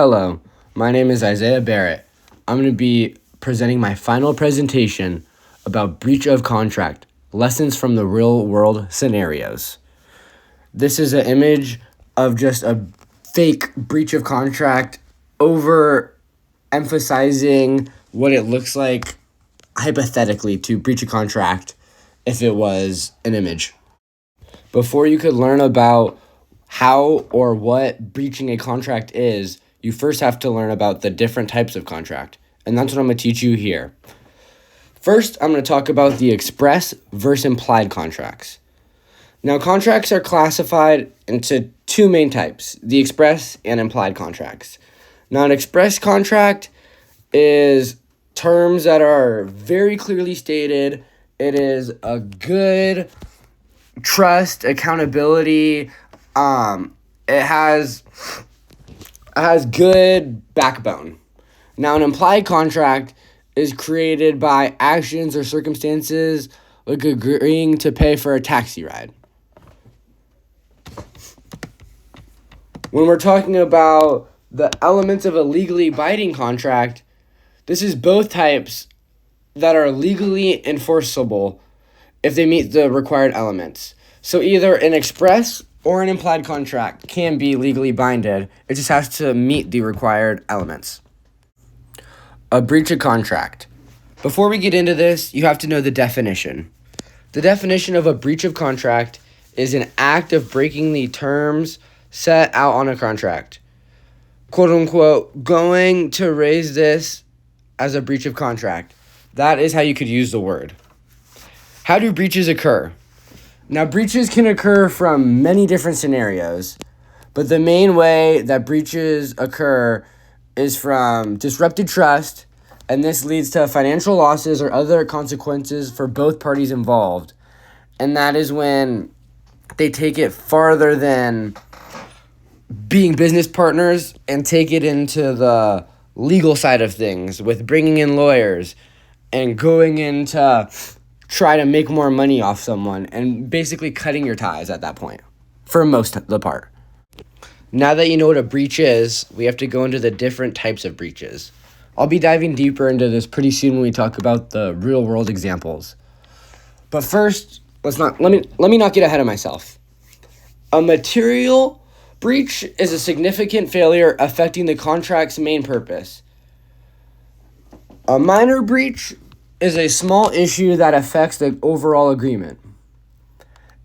Hello, my name is Isaiah Barrett. I'm going to be presenting my final presentation about breach of contract, lessons from the real world scenarios. This is an image of just a fake breach of contract over emphasizing what it looks like hypothetically to breach a contract if it was an image. Before you could learn about how or what breaching a contract is, you first have to learn about the different types of contract, and that's what I'm going to teach you here. First, I'm going to talk about the express versus implied contracts. Now, contracts are classified into two main types, the express and implied contracts. Now, an express contract is terms that are very clearly stated. It is a good trust, accountability. It has good backbone. Now, an implied contract is created by actions or circumstances like agreeing to pay for a taxi ride. When we're talking about the elements of a legally binding contract, this is both types that are legally enforceable if they meet the required elements. So either an express or an implied contract can be legally binded. It just has to meet the required elements. A breach of contract. Before we get into this, you have to know the definition. The definition of a breach of contract is an act of breaking the terms set out on a contract. Quote unquote, going to raise this as a breach of contract. That is how you could use the word. How do breaches occur? Now, breaches can occur from many different scenarios, but the main way that breaches occur is from disrupted trust, and this leads to financial losses or other consequences for both parties involved. And that is when they take it farther than being business partners and take it into the legal side of things with bringing in lawyers and going into try to make more money off someone and basically cutting your ties at that point for most of the part. Now that you know what a breach is, we have to go into the different types of breaches. I'll be diving deeper into this pretty soon when we talk about the real world examples. But first, let me not get ahead of myself. A material breach is a significant failure affecting the contract's main purpose. A minor breach is a small issue that affects the overall agreement.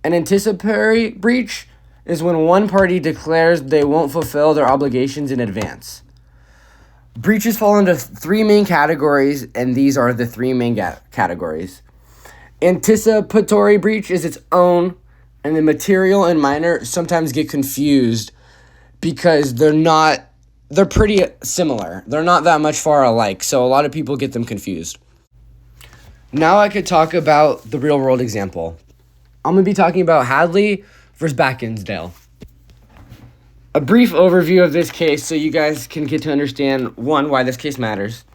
An anticipatory breach is when one party declares they won't fulfill their obligations in advance. Breaches fall into three main categories, and these are the three main categories. Anticipatory breach is its own, and the material and minor sometimes get confused because they're pretty similar. They're not that much far alike, so a lot of people get them confused. Now I could talk about the real world example. I'm going to be talking about Hadley versus Baxendale. A brief overview of this case so you guys can get to understand, one, why this case matters.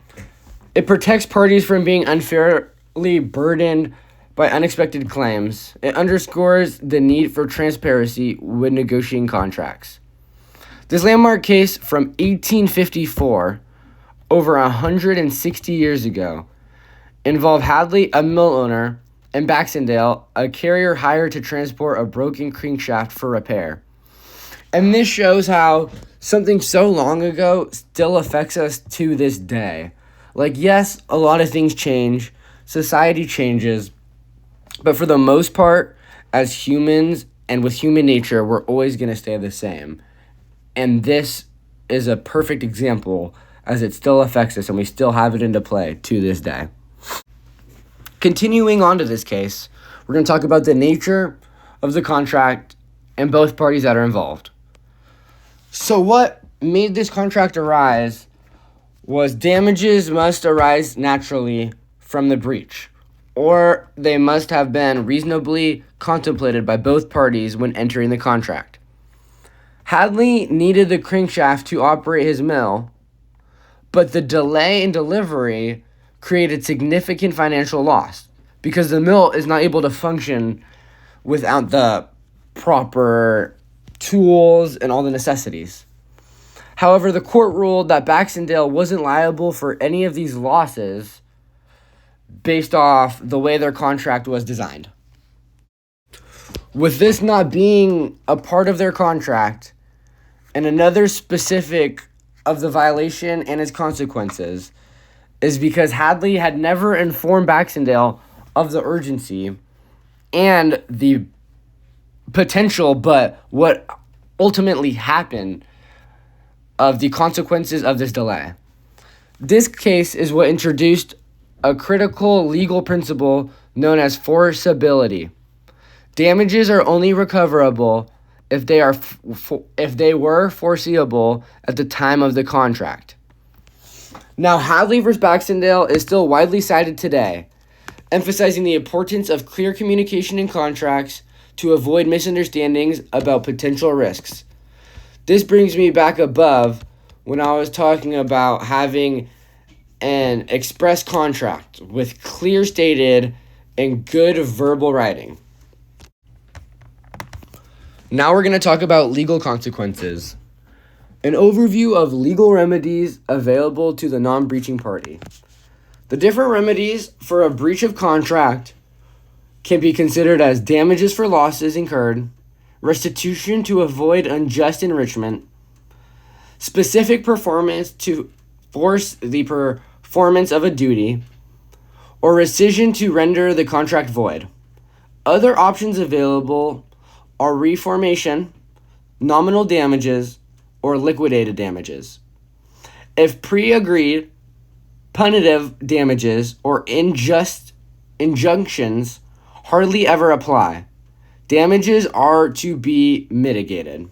It protects parties from being unfairly burdened by unexpected claims. It underscores the need for transparency when negotiating contracts. This landmark case from 1854, over 160 years ago, involved Hadley, a mill owner, and Baxendale, a carrier hired to transport a broken crankshaft for repair. And this shows how something so long ago still affects us to this day. Like, yes, a lot of things change, society changes, but for the most part, as humans and with human nature, we're always going to stay the same. And this is a perfect example as it still affects us and we still have it into play to this day. Continuing on to this case, we're going to talk about the nature of the contract and both parties that are involved. So what made this contract arise was damages must arise naturally from the breach, or they must have been reasonably contemplated by both parties when entering the contract. Hadley needed the crankshaft to operate his mill, but the delay in delivery created significant financial loss because the mill is not able to function without the proper tools and all the necessities. However, the court ruled that Baxendale wasn't liable for any of these losses based off the way their contract was designed. With this not being a part of their contract, and another specific of the violation and its consequences is because Hadley had never informed Baxendale of the urgency and the potential, but what ultimately happened of the consequences of this delay. This case is what introduced a critical legal principle known as forcibility. Damages are only recoverable if they were foreseeable at the time of the contract. Now, Hadley v. Baxendale is still widely cited today, emphasizing the importance of clear communication in contracts to avoid misunderstandings about potential risks. This brings me back above when I was talking about having an express contract with clear stated and good verbal writing. Now we're going to talk about legal consequences. An overview of legal remedies available to the non-breaching party. The different remedies for a breach of contract can be considered as damages for losses incurred, restitution to avoid unjust enrichment, specific performance to force the performance of a duty, or rescission to render the contract void. Other options available are reformation, nominal damages, or liquidated damages. If pre-agreed, punitive damages or unjust injunctions hardly ever apply. Damages are to be mitigated.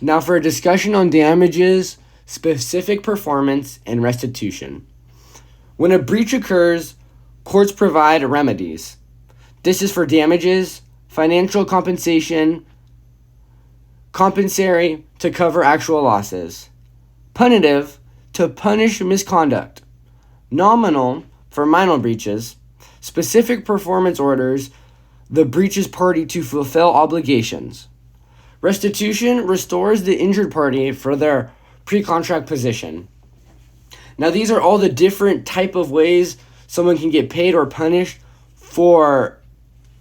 Now for a discussion on damages, specific performance, and restitution. When a breach occurs, courts provide remedies. This is for damages, financial compensation, compensatory to cover actual losses, punitive to punish misconduct, nominal for minor breaches, specific performance orders the breaches party to fulfill obligations. Restitution restores the injured party for their pre-contract position. Now these are all the different type of ways someone can get paid or punished for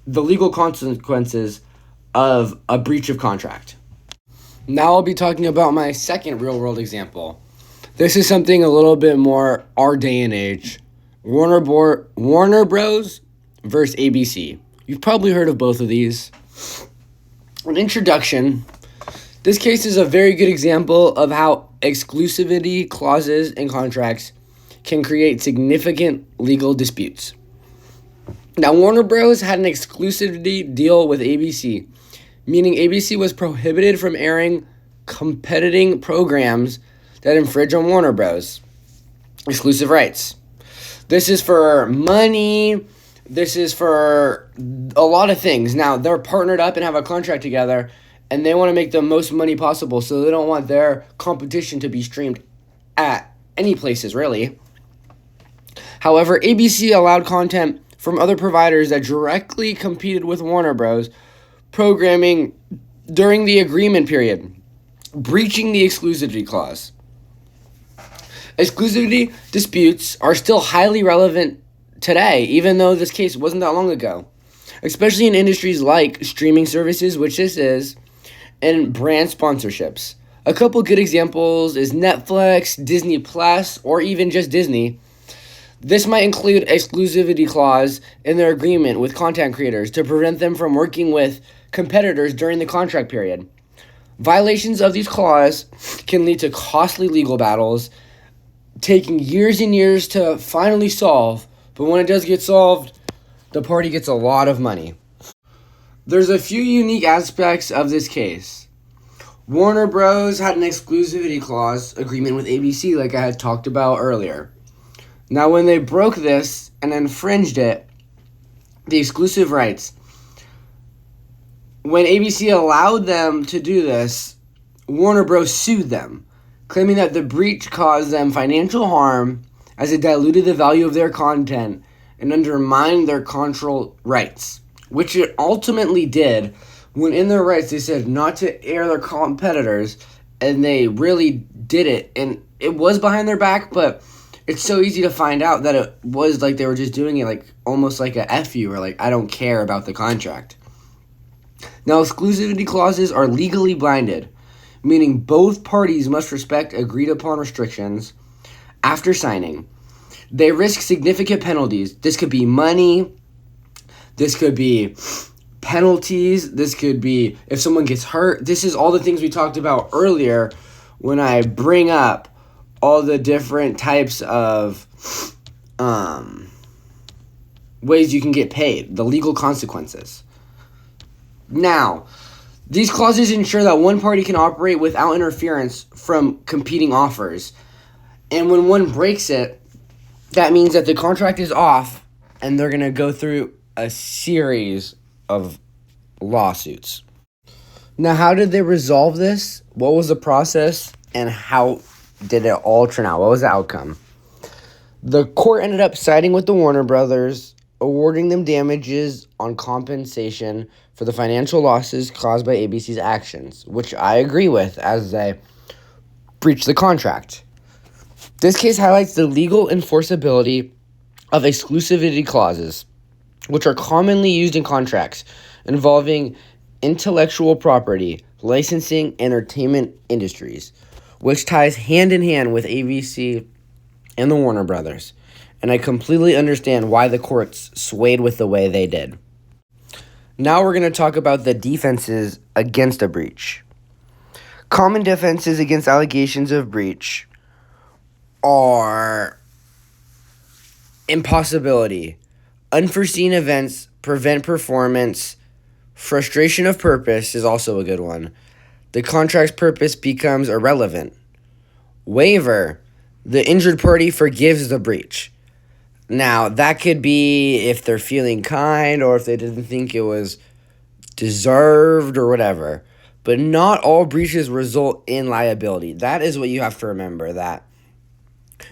the legal consequences of a breach of contract. Now I'll be talking about my second real-world example. This is something a little bit more our day and age. Warner Bros. Versus ABC. You've probably heard of both of these. An introduction. This case is a very good example of how exclusivity clauses in contracts can create significant legal disputes. Now, Warner Bros. Had an exclusivity deal with ABC, meaning ABC was prohibited from airing competing programs that infringe on Warner Bros. Exclusive rights. This is for money. This is for a lot of things. Now, they're partnered up and have a contract together, and they want to make the most money possible, so they don't want their competition to be streamed at any places, really. However, ABC allowed content from other providers that directly competed with Warner Bros. Programming during the agreement period, breaching the exclusivity clause. Exclusivity disputes are still highly relevant today, even though this case wasn't that long ago, especially in industries like streaming services, which this is, and brand sponsorships. A couple good examples is Netflix, Disney Plus, or even just Disney. This might include exclusivity clause in their agreement with content creators to prevent them from working with competitors during the contract period. Violations of these clauses can lead to costly legal battles, taking years and years to finally solve, but when it does get solved, the party gets a lot of money. There's a few unique aspects of this case. Warner Bros. Had an exclusivity clause agreement with ABC, like I had talked about earlier. Now, when they broke this and infringed it, the exclusive rights, when ABC allowed them to do this, Warner Bros. Sued them, claiming that the breach caused them financial harm as it diluted the value of their content and undermined their control rights, which it ultimately did when in their rights they said not to air their competitors and they really did it. And it was behind their back, but it's so easy to find out that it was like they were just doing it like almost like a F you, or like I don't care about the contract. Now, exclusivity clauses are legally blinded, meaning both parties must respect agreed upon restrictions after signing. They risk significant penalties. This could be money, this could be penalties, this could be if someone gets hurt. This is all the things we talked about earlier when I bring up all the different types of ways you can get paid, the legal consequences. Now, these clauses ensure that one party can operate without interference from competing offers. And when one breaks it, that means that the contract is off and they're going to go through a series of lawsuits. Now, how did they resolve this? What was the process? And how did it all turn out? What was the outcome? The court ended up siding with the Warner Brothers, awarding them damages on compensation for the financial losses caused by ABC's actions, which I agree with, as they breached the contract. This case highlights the legal enforceability of exclusivity clauses, which are commonly used in contracts involving intellectual property, licensing, and entertainment industries, which ties hand in hand with ABC and the Warner Brothers. And I completely understand why the courts swayed with the way they did. Now we're going to talk about the defenses against a breach. Common defenses against allegations of breach are impossibility, unforeseen events prevent performance, frustration of purpose is also a good one. The contract's purpose becomes irrelevant. Waiver, the injured party forgives the breach. Now, that could be if they're feeling kind or if they didn't think it was deserved or whatever. But not all breaches result in liability. That is what you have to remember, that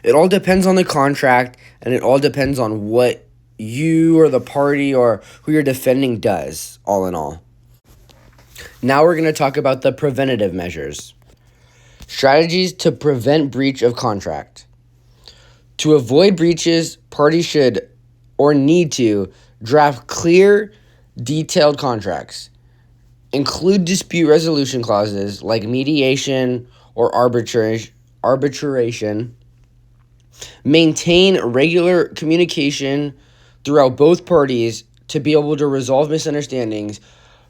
it all depends on the contract and it all depends on what you or the party or who you're defending does, all in all. Now we're going to talk about the preventative measures. Strategies to prevent breach of contract. To avoid breaches, parties should or need to draft clear, detailed contracts. Include dispute resolution clauses like mediation or arbitration. Maintain regular communication throughout both parties to be able to resolve misunderstandings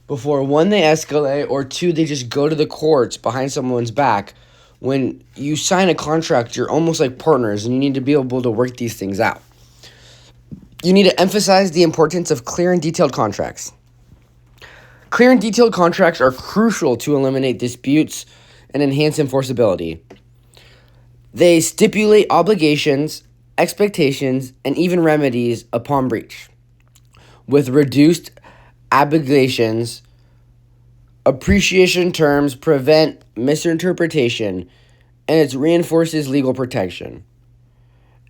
before, one, they escalate, or two, they just go to the courts behind someone's back. When you sign a contract, you're almost like partners, and you need to be able to work these things out. You need to emphasize the importance of clear and detailed contracts. Clear and detailed contracts are crucial to eliminate disputes and enhance enforceability. They stipulate obligations, expectations, and even remedies upon breach. With reduced obligations, appreciation terms prevent misinterpretation, and it reinforces legal protection.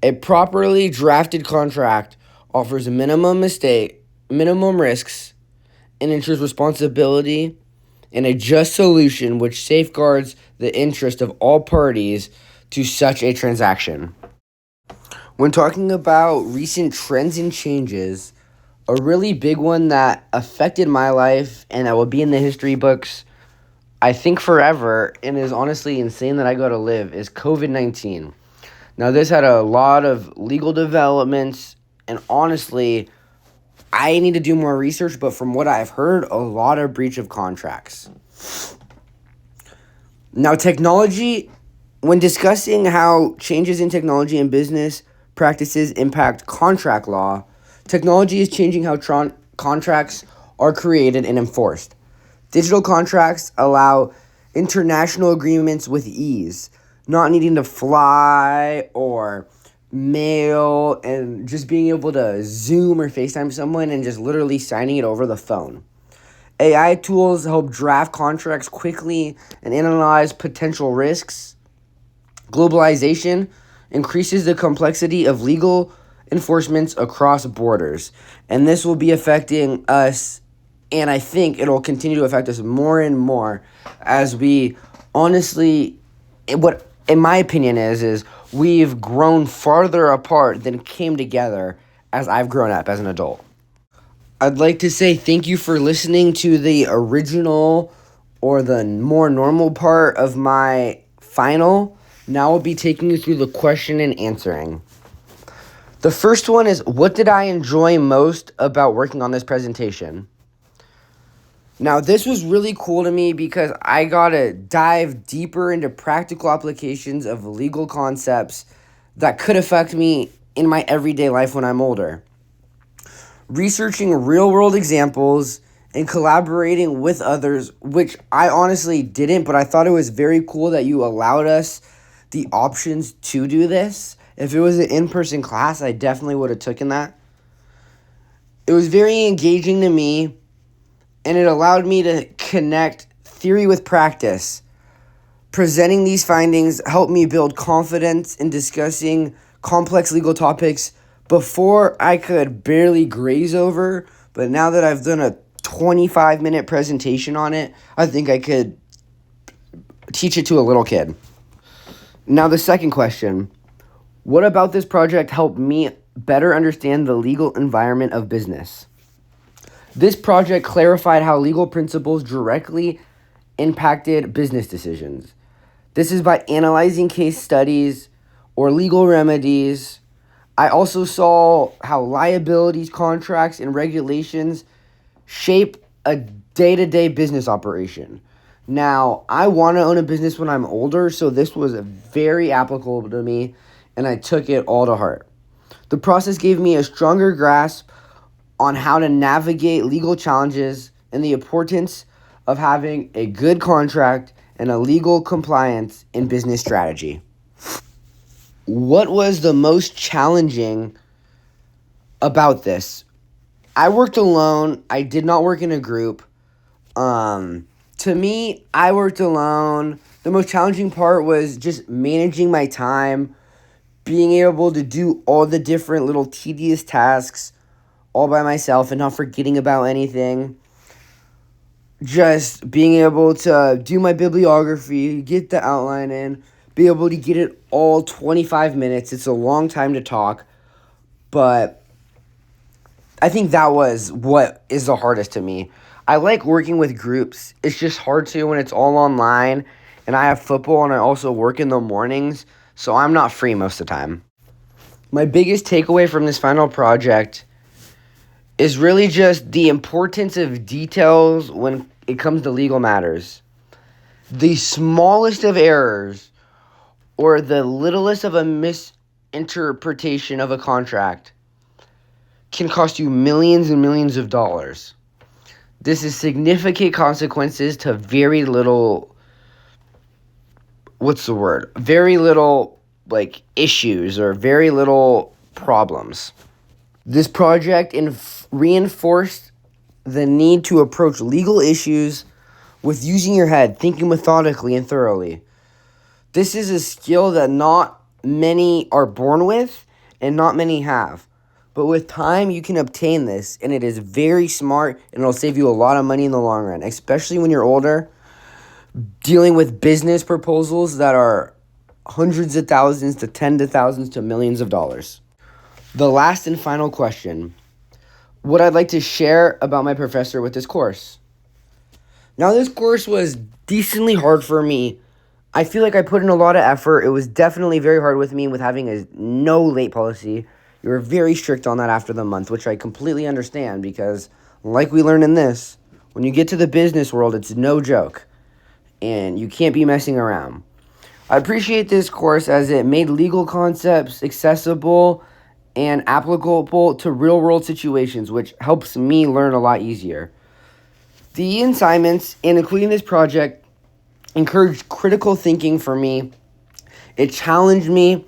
A properly drafted contract offers minimum risks, and ensures responsibility and a just solution which safeguards the interest of all parties to such a transaction. When talking about recent trends and changes, a really big one that affected my life and that will be in the history books, I think forever, and is honestly insane that I got to live, is COVID-19. Now, this had a lot of legal developments, and honestly, I need to do more research, but from what I've heard, a lot of breach of contracts. Now, technology, when discussing how changes in technology and business practices impact contract law, technology is changing how contracts are created and enforced. Digital contracts allow international agreements with ease, not needing to fly or mail, and just being able to Zoom or FaceTime someone and just literally signing it over the phone. AI tools help draft contracts quickly and analyze potential risks. Globalization increases the complexity of legal enforcements across borders, and this will be affecting us, and I think it'll continue to affect us more and more as we honestly, what in my opinion is we've grown farther apart than came together as I've grown up as an adult. I'd like to say thank you for listening to the original or the more normal part of my final. Now I'll be taking you through the question and answering. The first one is, what did I enjoy most about working on this presentation? Now, this was really cool to me because I got to dive deeper into practical applications of legal concepts that could affect me in my everyday life when I'm older. Researching real-world examples and collaborating with others, which I honestly didn't, but I thought it was very cool that you allowed us the options to do this. If it was an in-person class, I definitely would have taken that. It was very engaging to me, and it allowed me to connect theory with practice. Presenting these findings helped me build confidence in discussing complex legal topics before I could barely graze over, but now that I've done a 25-minute presentation on it, I think I could teach it to a little kid. Now the second question, what about this project helped me better understand the legal environment of business? This project clarified how legal principles directly impacted business decisions. This is by analyzing case studies or legal remedies. I also saw how liabilities, contracts, and regulations shape a day-to-day business operation. Now, I want to own a business when I'm older, so this was very applicable to me, and I took it all to heart. The process gave me a stronger grasp on how to navigate legal challenges and the importance of having a good contract and a legal compliance in business strategy. What was the most challenging about this? I worked alone. I did not work in a group. To me, I worked alone. The most challenging part was just managing my time, being able to do all the different little tedious tasks all by myself and not forgetting about anything. Just being able to do my bibliography, get the outline in, be able to get it all 25 minutes. It's a long time to talk, but I think that was what is the hardest to me. I like working with groups. It's just hard to when it's all online, and I have football and I also work in the mornings, so I'm not free most of the time. My biggest takeaway from this final project is really just the importance of details when it comes to legal matters. The smallest of errors or the littlest of a misinterpretation of a contract can cost you millions and millions of dollars. This is significant consequences to very little, very little, issues or very little problems. This project reinforced the need to approach legal issues with using your head, thinking methodically and thoroughly. This is a skill that not many are born with and not many have. But with time, you can obtain this, and it is very smart, and it'll save you a lot of money in the long run, especially when you're older, dealing with business proposals that are hundreds of thousands to tens of thousands to millions of dollars. The last and final question, what I'd like to share about my professor with this course. Now, this course was decently hard for me. I feel like I put in a lot of effort. It was definitely very hard with me with having a no late policy. You were very strict on that after the month, which I completely understand because, like we learned in this, when you get to the business world, it's no joke, and you can't be messing around. I appreciate this course as it made legal concepts accessible and applicable to real-world situations, which helps me learn a lot easier. The assignments, and including this project, encouraged critical thinking for me. It challenged me.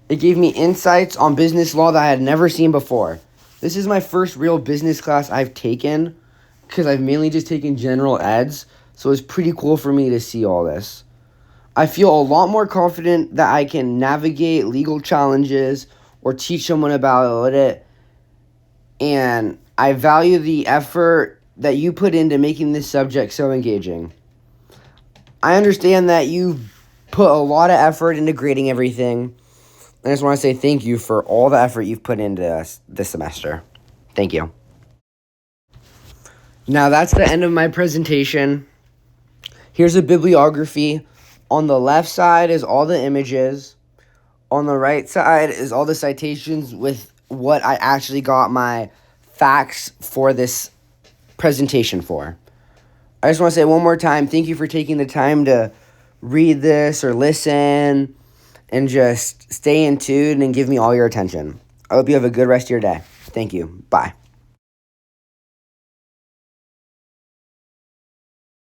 It gave me insights on business law that I had never seen before. This is my first real business class I've taken because I've mainly just taken general eds, so it's pretty cool for me to see all this. I feel a lot more confident that I can navigate legal challenges or teach someone about it, and I value the effort that you put into making this subject so engaging. I understand that you put a lot of effort into grading everything. I just want to say thank you for all the effort you've put into us this semester. Thank you. Now that's the end of my presentation. Here's a bibliography. On the left side is all the images. On the right side is all the citations with what I actually got my facts for this presentation for. I just want to say one more time, thank you for taking the time to read this or listen and just stay in tune and give me all your attention. I hope you have a good rest of your day. Thank you. Bye.